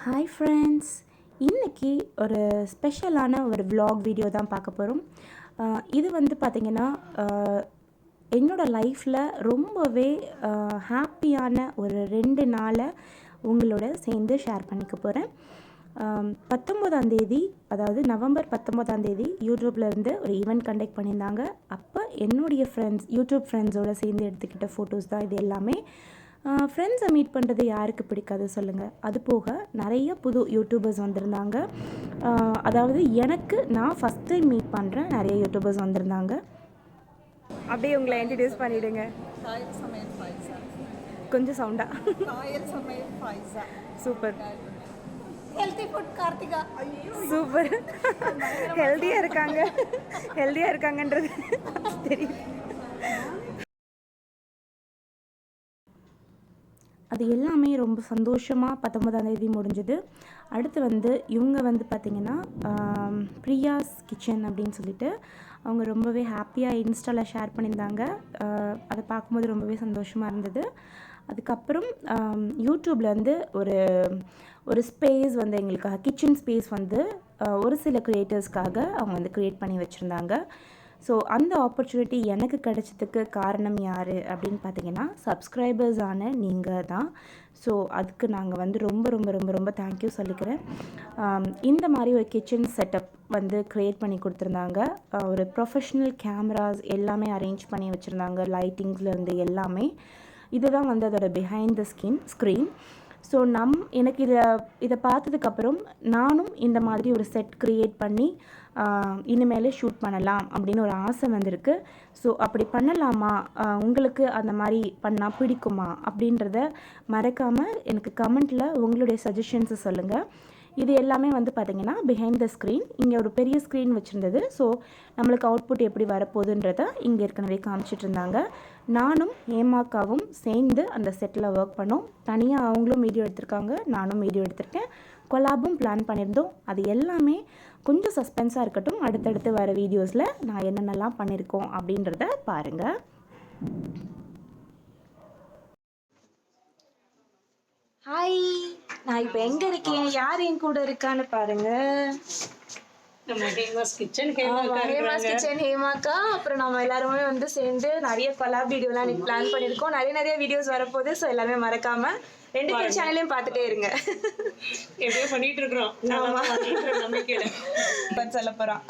Hi friends, இன்றைக்கி ஒரு ஸ்பெஷலான ஒரு vlog வீடியோ தான் பார்க்க போகிறோம். இது வந்து பார்த்திங்கன்னா என்னோடய லைஃப்பில் ரொம்பவே ஹாப்பியான ஒரு 2 நாளை உங்களோட சேர்ந்து ஷேர் பண்ணிக்க போகிறேன். 19ஆம் தேதி, அதாவது நவம்பர் 19ஆம் தேதி யூடியூப்லேருந்து ஒரு ஈவெண்ட் கண்டக்ட் பண்ணியிருந்தாங்க. அப்போ என்னுடைய யூடியூப் ஃப்ரெண்ட்ஸோடு சேர்ந்து எடுத்துக்கிட்ட ஃபோட்டோஸ் தான் இது எல்லாமே. ஃப்ரெண்ட்ஸை மீட் பண்ணுறது யாருக்கு பிடிக்காது சொல்லுங்கள். அது போக நிறைய புது யூடியூபர்ஸ் வந்திருந்தாங்க. அதாவது நான் ஃபஸ்ட் டைம் மீட் பண்ணுறேன், நிறைய யூடியூபர்ஸ் வந்திருந்தாங்க. அப்படியே உங்களை இன்ட்ரடியூஸ் பண்ணிவிடுங்க. கொஞ்சம் சவுண்டா. Super. Healthy food Karthika. Super. ஹெல்த்தியாக இருக்காங்கன்றது தெரியும். அது எல்லாமே ரொம்ப சந்தோஷமாக 19ஆம் தேதி முடிஞ்சுது. அடுத்து இவங்க பார்த்திங்கன்னா பிரியாஸ் கிச்சன் அப்படின்னு சொல்லிட்டு அவங்க ரொம்பவே ஹாப்பியாக இன்ஸ்டாவில் ஷேர் பண்ணியிருந்தாங்க. அதை பார்க்கும்போது ரொம்பவே சந்தோஷமாக இருந்தது. அதுக்கப்புறம் யூடியூப்லேருந்து ஒரு ஸ்பேஸ் எங்களுக்காக கிச்சன் ஸ்பேஸ் ஒரு சில க்ரியேட்டர்ஸ்க்காக அவங்க க்ரியேட் பண்ணி வச்சுருந்தாங்க. ஸோ அந்த ஆப்பர்ச்சுனிட்டி எனக்கு கிடைச்சதுக்கு காரணம் யார் அப்படின்னு பார்த்தீங்கன்னா சப்ஸ்கிரைபர்ஸான நீங்கள் தான். ஸோ அதுக்கு நாங்கள் ரொம்ப ரொம்ப ரொம்ப ரொம்ப தேங்க்யூ சொல்லிக்கிறேன். இந்த மாதிரி ஒரு கிச்சன் செட்டப் க்ரியேட் பண்ணி கொடுத்துருந்தாங்க. ஒரு ப்ரொஃபஷ்னல் கேமராஸ் எல்லாமே அரேஞ்ச் பண்ணி வச்சுருந்தாங்க, லைட்டிங்ஸ்லேருந்து எல்லாமே. இதுதான் அதோட பிஹைண்ட் த ஸ்க்ரீன். ஸோ எனக்கு இதை பார்த்ததுக்கப்புறம் நானும் இந்த மாதிரி ஒரு செட் க்ரியேட் பண்ணி இனிமேலே ஷூட் பண்ணலாம் அப்படின்னு ஒரு ஆசை வந்திருக்கு. ஸோ அப்படி பண்ணலாமா, உங்களுக்கு அந்த மாதிரி பண்ணால் பிடிக்குமா அப்படின்றத மறக்காமல் எனக்கு கமெண்ட்டில் உங்களுடைய சஜஷன்ஸை சொல்லுங்கள். இது எல்லாமே பார்த்திங்கன்னா பிஹைண்ட் த ஸ்க்ரீன். இங்கே ஒரு பெரிய ஸ்க்ரீன் வச்சுருந்தது. ஸோ நம்மளுக்கு அவுட்புட் எப்படி வரப்போகுதுன்றத இங்கே ஏற்கனவே காமிச்சிட்டு இருந்தாங்க. நானும் ஹேமாக்காவும் சேர்ந்து அந்த செட்டில் ஒர்க் பண்ணோம். தனியாக அவங்களும் வீடியோ எடுத்திருக்காங்க, நானும் வீடியோ எடுத்திருக்கேன். கொலாபும் பிளான் பண்ணியிருந்தோம். அது எல்லாமே கொஞ்சம் சஸ்பென்ஸாக இருக்கட்டும். அடுத்தடுத்து வர வீடியோஸில் நான் என்னென்னலாம் பண்ணியிருக்கோம் அப்படின்றத பாருங்கள். ஹாய், நான் இப்போ எங்கே இருக்கேன், யார் என் கூட இருக்கான்னு பாருங்க. ஹேமாக்கா, அப்புறம் நம்ம எல்லாருமே சேர்ந்து நிறைய கொலாப் வீடியோலாம் இன்னைக்கு பிளான் பண்ணியிருக்கோம். நிறைய வீடியோஸ் வரப்போகுது. ஸோ எல்லாமே மறக்காம 2 பேர் சேனலையும் பார்த்துட்டே இருங்க. எப்படியோ பண்ணிட்டு இருக்கிறோம். சொல்ல போறோம்.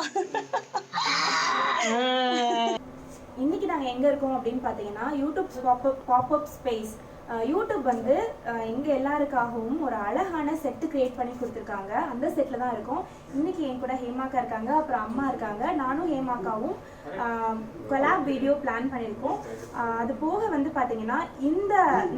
இன்னைக்கு நாங்கள் எங்கே இருக்கோம் அப்படின்னு பார்த்தீங்கன்னா யூடியூப் பாப்அப் ஸ்பேஸ். யூடியூப் இங்கே எல்லாருக்காகவும் ஒரு அழகான செட்டு க்ரியேட் பண்ணி கொடுத்துருக்காங்க. அந்த செட்டில் தான் இருக்கோம். இன்றைக்கி என் கூட ஹேமாக்கா இருக்காங்க, அப்புறம் அம்மா இருக்காங்க. நானும் ஹேமாக்காவும் கொலாப் வீடியோ பிளான் பண்ணியிருக்கோம். அது போக பார்த்தீங்கன்னா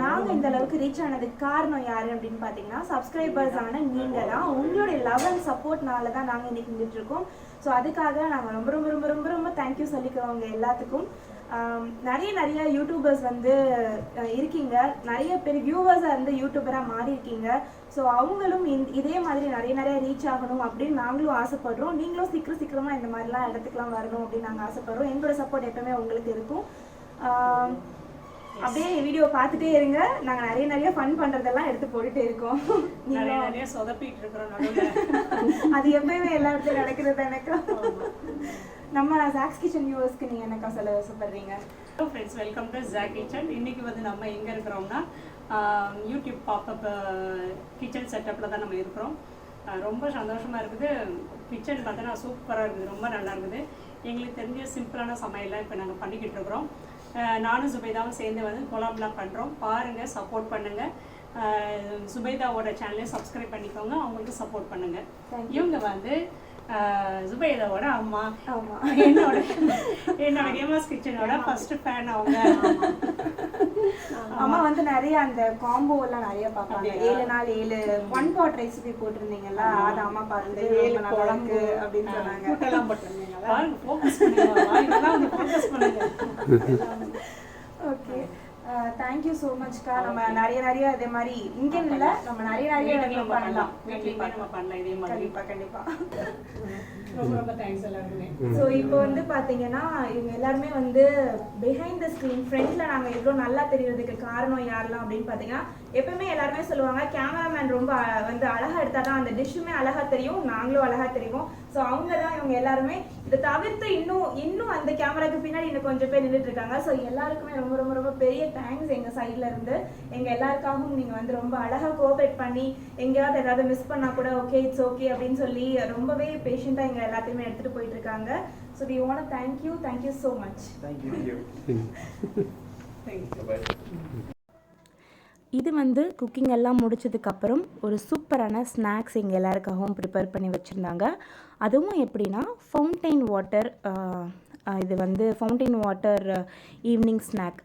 நாங்கள் இந்த அளவுக்கு ரீச் ஆனதுக்கு காரணம் யார் அப்படின்னு பார்த்தீங்கன்னா சப்ஸ்கிரைபர்ஸான நீங்கள் தான். உங்களுடைய லவ் அண்ட் சப்போர்ட்னால தான் நாங்கள் இன்றைக்கி நின்றுட்டுருக்கோம். ஸோ அதுக்காக நாங்கள் ரொம்ப ரொம்ப ரொம்ப ரொம்ப ரொம்ப தேங்க்யூ சொல்லிக்கிறோம் உங்கள் எல்லாத்துக்கும். நிறைய யூடியூபர்ஸ் இருக்கீங்க, நிறைய பேர் வியூவர்ஸாக யூடியூபராக மாறி இருக்கீங்க. ஸோ அவங்களும் இதே மாதிரி நிறைய ரீச் ஆகணும் அப்படின்னு நாங்களும் ஆசைப்படுறோம். நீங்களும் சீக்கிரமாக இந்த மாதிரிலாம் இடத்துக்குலாம் வரணும் அப்படின்னு நாங்கள் ஆசைப்படுறோம். எங்களோட சப்போர்ட் எப்பவுமே உங்களுக்கு இருக்கும். அப்படியே வீடியோ பார்த்துட்டே இருங்க. நாங்கள் நிறைய ஃபன் பண்ணுறதெல்லாம் எடுத்து போட்டுட்டே இருக்கோம். நிறைய சொதப்பிட்டு இருக்கிறோம். அது எப்பயுமே எல்லா இடத்துலையும் நடக்கிறது. எனக்கு நம்ம சாக்ஸ் கிச்சன் வியூவர்ஸ்க்கு நீங்கள் என்னக்கா சொல்ல ஆசைப்படுறீங்க? Friends, welcome to Jack kitchen. இன்னைக்கு நம்ம எங்கே இருக்கிறோம்னா யூடியூப் பாப்அப் கிச்சன் செட்டப்பில் தான் நம்ம இருக்கிறோம். ரொம்ப சந்தோஷமாக இருக்குது. கிச்சன் பார்த்தோன்னா சூப்பராக இருக்குது, ரொம்ப நல்லா இருக்குது. எங்களுக்கு தெரிஞ்ச சிம்பிளான சமையலாம் இப்போ நாங்கள் பண்ணிக்கிட்டு இருக்கிறோம். நானும் சுபைதாவும் சேர்ந்து கொலாப்லாம் பண்ணுறோம். பாருங்கள், சப்போர்ட் பண்ணுங்கள். சுபைதாவோட சேனலையும் சப்ஸ்கிரைப் பண்ணிக்கோங்க, அவங்களுக்கு சப்போர்ட் பண்ணுங்கள். இவங்க சுபைதாவோட அம்மா. என்னோட ஹேமாஸ் கிச்சனோட ஃபர்ஸ்ட் ஃபேன் அவங்க. அம்மா நிறைய அந்த காம்போ எல்லாம் நிறைய பார்ப்பாங்க. 7 நாள் 7 1 pot ரெசிபி போட்டிருந்தீங்கல்ல, அது அம்மா பார்த்து 7 நாள் வழக்கு அப்படின்னு சொன்னாங்க. பாருங்க, ஃபோக்கஸ் பண்ணுங்க. ஓகே, தேங்க்யூ ஸோ மச்க்கா. நம்ம நிறைய இதே மாதிரி இங்கேன்னு இல்லை, நம்ம நிறைய பண்ணலாம். நம்ம பண்ணலாம் இதே மாதிரி. கண்டிப்பா ரொம்ப தேங்க்ஸ் எல்லாருக்குமே. ஸோ இப்போ வந்து பார்த்தீங்கன்னா இவங்க எல்லாருமே வந்து பிஹைண்ட் த ஸ்க்ரீன் ஃப்ரண்ட்ல நாங்கள் இவ்வளோ நல்லா தெரியறதுக்கு காரணம் யாரெல்லாம் அப்படின்னு பார்த்தீங்கன்னா, எப்பவுமே எல்லாருமே சொல்லுவாங்க கேமராமேன் ரொம்ப வந்து அழகா எடுத்தா தான் அந்த டிஷ்ஷுமே அழகா தெரியும், நாங்களும் அழகா தெரியும். ஸோ அவங்க தான் இவங்க எல்லாருமே. இதை தவிர்த்து இன்னும் அந்த கேமராக்கு பின்னாடி இன்னும் கொஞ்சம் பேர் நின்றுட்டு இருக்காங்க. ஸோ எல்லாருக்குமே ரொம்ப ரொம்ப ரொம்ப பெரிய தேங்க்ஸ் எங்கள் சைட்ல இருந்து. எங்கள் எல்லாருக்காகவும் நீங்கள் வந்து ரொம்ப அழகாக கோஆப்ரேட் பண்ணி எங்கேயாவது ஏதாவது மிஸ் பண்ணால் கூட ஓகே இட்ஸ் ஓகே அப்படின்னு சொல்லி ரொம்பவே பேஷண்ட்டாக எங்கள் எல்லாத்தையுமே எடுத்துகிட்டு போயிட்டு இருக்காங்க. So we want to thank you so much. இது வந்து குக்கிங் எல்லாம் முடிச்சதுக்கப்புறம் ஒரு சூப்பரான ஸ்நாக்ஸ் எங்கள் எல்லாருக்காகவும் ப்ரிப்பேர் பண்ணி வச்சுருந்தாங்க. அதுவும் எப்படின்னா ஃபவுண்டைன் வாட்டர். இது வந்து ஃபவுண்டைன் வாட்டர் ஈவினிங் ஸ்நாக்.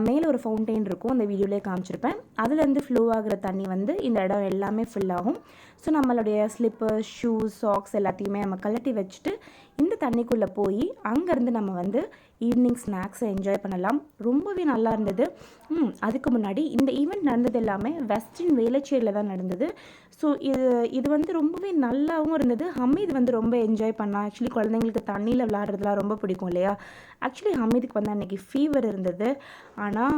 மேலே ஒரு ஃபவுண்டைன் இருக்கும், அந்த வீடியோலேயே காமிச்சிருப்பேன். அதுலேருந்து ஃப்ளோ ஆகிற தண்ணி வந்து இந்த இடம் எல்லாமே ஃபில் ஆகும். ஸோ நம்மளுடைய ஸ்லிப்பர்ஸ், ஷூஸ், சாக்ஸ் எல்லாத்தையுமே நம்ம கழட்டி வச்சுட்டு இந்த தண்ணிக்குள்ளே போய் அங்கேருந்து நம்ம வந்து ஈவினிங் ஸ்நாக்ஸை என்ஜாய் பண்ணலாம். ரொம்பவே நல்லா இருந்தது. அதுக்கு முன்னாடி இந்த ஈவெண்ட் நடந்தது எல்லாமே வெஸ்டர்ன் வேளச்சேரியில் தான் நடந்தது. ஸோ இது வந்து ரொம்பவே நல்லாவும் இருந்தது. ஹமீத் வந்து ரொம்ப என்ஜாய் பண்ணான். ஆக்சுவலி குழந்தைங்களுக்கு தண்ணியில் விளையாடுறதுலாம் ரொம்ப பிடிக்கும் இல்லையா. ஆக்சுவலி ஹமீதுக்கு வந்து அன்றைக்கி ஃபீவர் இருந்தது. ஆனால்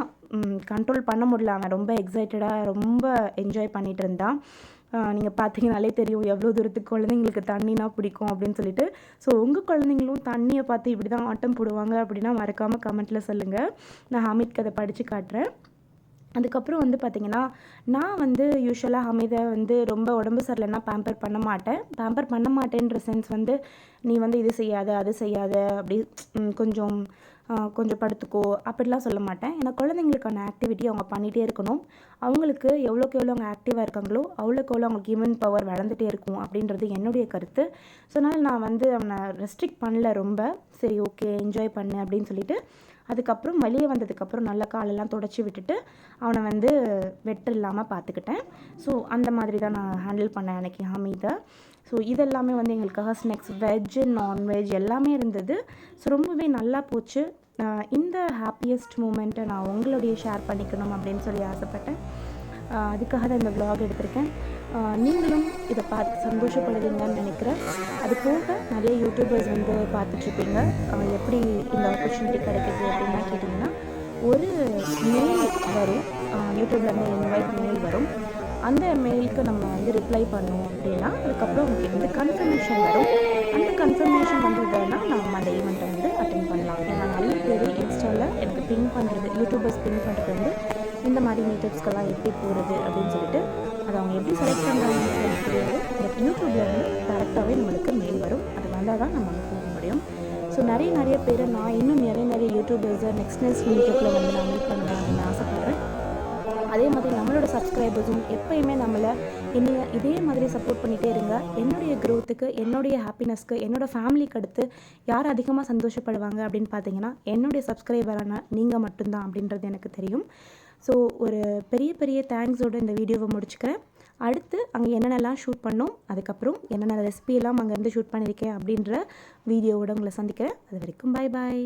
கண்ட்ரோல் பண்ண முடியல. அவன் ரொம்ப எக்ஸைட்டடாக ரொம்ப என்ஜாய் பண்ணிகிட்டு இருந்தான். நீங்கள் பார்த்தீங்கனாலே தெரியும் எவ்வளோ தூரத்துக்கு குழந்தைங்களுக்கு தண்ணினா பிடிக்கும் அப்படின்னு சொல்லிட்டு. ஸோ உங்கள் குழந்தைங்களும் தண்ணியை பார்த்து இப்படி தான் ஆட்டம் போடுவாங்க அப்படின்னா மறக்காமல் கமெண்ட்டில் சொல்லுங்கள். நான் ஹமீத்க்கு அதை படித்து காட்டுறேன். அதுக்கப்புறம் வந்து பார்த்திங்கன்னா, நான் வந்து யூஸ்வலாக ஹமீதை வந்து ரொம்ப உடம்பு சரியில்லைன்னா பேம்பர் பண்ண மாட்டேன்ற சென்ஸ் வந்து நீ வந்து இது செய்யாத அது செய்யாத அப்படி கொஞ்சம் படுத்துக்கோ அப்படிலாம் சொல்ல மாட்டேன். ஏன்னா குழந்தைங்களுக்கான ஆக்டிவிட்டி அவங்க பண்ணிகிட்டே இருக்கணும். அவங்களுக்கு எவ்வளோக்கு எவ்வளோ அவங்க ஆக்டிவாக இருக்காங்களோ அவ்வளோக்கு எவ்வளோ அவங்களுக்கு இம்யூன் பவர் வளர்ந்துட்டே இருக்கும் அப்படின்றது என்னுடைய கருத்து. ஸோ அதனால் நான் வந்து அவனை ரெஸ்ட்ரிக்ட் பண்ணல ரொம்ப. சரி ஓகே என்ஜாய் பண்ணு அப்படின்னு சொல்லிட்டு அதுக்கப்புறம் வெளியே வந்ததுக்கப்புறம் நல்லா காலெல்லாம் தொடச்சி விட்டுட்டு அவனை வந்து வெட்டு இல்லாமல் பார்த்துக்கிட்டேன். ஸோ அந்த மாதிரி தான் நான் ஹேண்டில் பண்ணேன் அன்றைக்கி ஹமீதை. ஸோ இதெல்லாமே வந்து எங்களுக்காக ஸ்நாக்ஸ், வெஜ், நான்வெஜ் எல்லாமே இருந்தது. ஸோ ரொம்பவே நல்லா போச்சு. இந்த ஹாப்பியஸ்ட் மூமெண்ட்டை நான் உங்களுடைய ஷேர் பண்ணிக்கணும் அப்படின்னு சொல்லி ஆசைப்பட்டேன். அதுக்காக தான் இந்த vlog எடுத்திருக்கேன். நீங்களும் இதை பார்த்து சந்தோஷப்படுவீங்கன்னு நினைக்கிறேன். அது போக நிறைய யூடியூபர்ஸ் வந்து பார்த்துட்ருப்பீங்க. எப்படி இந்த ஆப்பர்ச்சுனிட்டி கிடைக்குது அப்படின்னா கேட்டிங்கன்னா, ஒரு மெயில் வரும், யூடியூப்லேருந்து இன்வைட் மெயில் வரும். அந்த மெயிலுக்கு நம்ம வந்து ரிப்ளை பண்ணோம் அப்படின்னா அதுக்கப்புறம் உங்களுக்கு வந்து கன்ஃபர்மேஷன் வரும். அந்த கன்ஃபர்மேஷன் வந்ததுன்னா நம்ம அந்த ஈவெண்ட்டை வந்து அட்டென்ட் பண்ணலாம். ஏன்னா நிறைய பேர் இன்ஸ்டாவில் எனக்கு பின் பண்ணுறது, யூடியூபர்ஸ் பின் பண்ணுறது வந்து இந்த மாதிரி மீட்டப்ஸ்க்கெல்லாம் எப்படி போகிறது அப்படின்னு சொல்லிட்டு அதை அவங்க எப்படி செலக்ட் பண்ணுறாங்கன்னு சொல்லி தெரியாது. பட் யூடியூப்பில் வந்து டேரெக்டாகவே நம்மளுக்கு மெயில் வரும். அது வந்தால் தான் நம்ம போக முடியும். ஸோ நிறைய பேர் நான் இன்னும் நிறைய யூடியூபர்ஸை நெக்ஸ்ட் மீட்டப்பில் வந்து நான் மீட் பண்ணலாம் அப்படின்னு ஆசைப்பட்றேன். அதே மாதிரி நம்மளோட சப்ஸ்கிரைபர்ஸும் எப்போயுமே நம்மளை இதே மாதிரி சப்போர்ட் பண்ணிகிட்டே இருங்க. என்னுடைய க்ரோத்துக்கு, என்னுடைய ஹாப்பினஸ்க்கு, என்னோடய ஃபேமிலிக்கு அடுத்து யார் அதிகமாக சந்தோஷப்படுவாங்க அப்படின்னு பார்த்தீங்கன்னா என்னுடைய சப்ஸ்கிரைபரான நீங்கள் மட்டும்தான் அப்படின்றது எனக்கு தெரியும். ஸோ ஒரு பெரிய தேங்க்ஸோடு இந்த வீடியோவை முடிச்சுக்கிறேன். அடுத்து அங்கே என்னென்னலாம் ஷூட் பண்ணோம், அதுக்கப்புறம் என்னென்ன ரெசிபியெல்லாம் அங்கேருந்து ஷூட் பண்ணியிருக்கேன் அப்படின்ற வீடியோவோட உங்களை சந்திக்கிறேன். அது வரைக்கும் பாய்.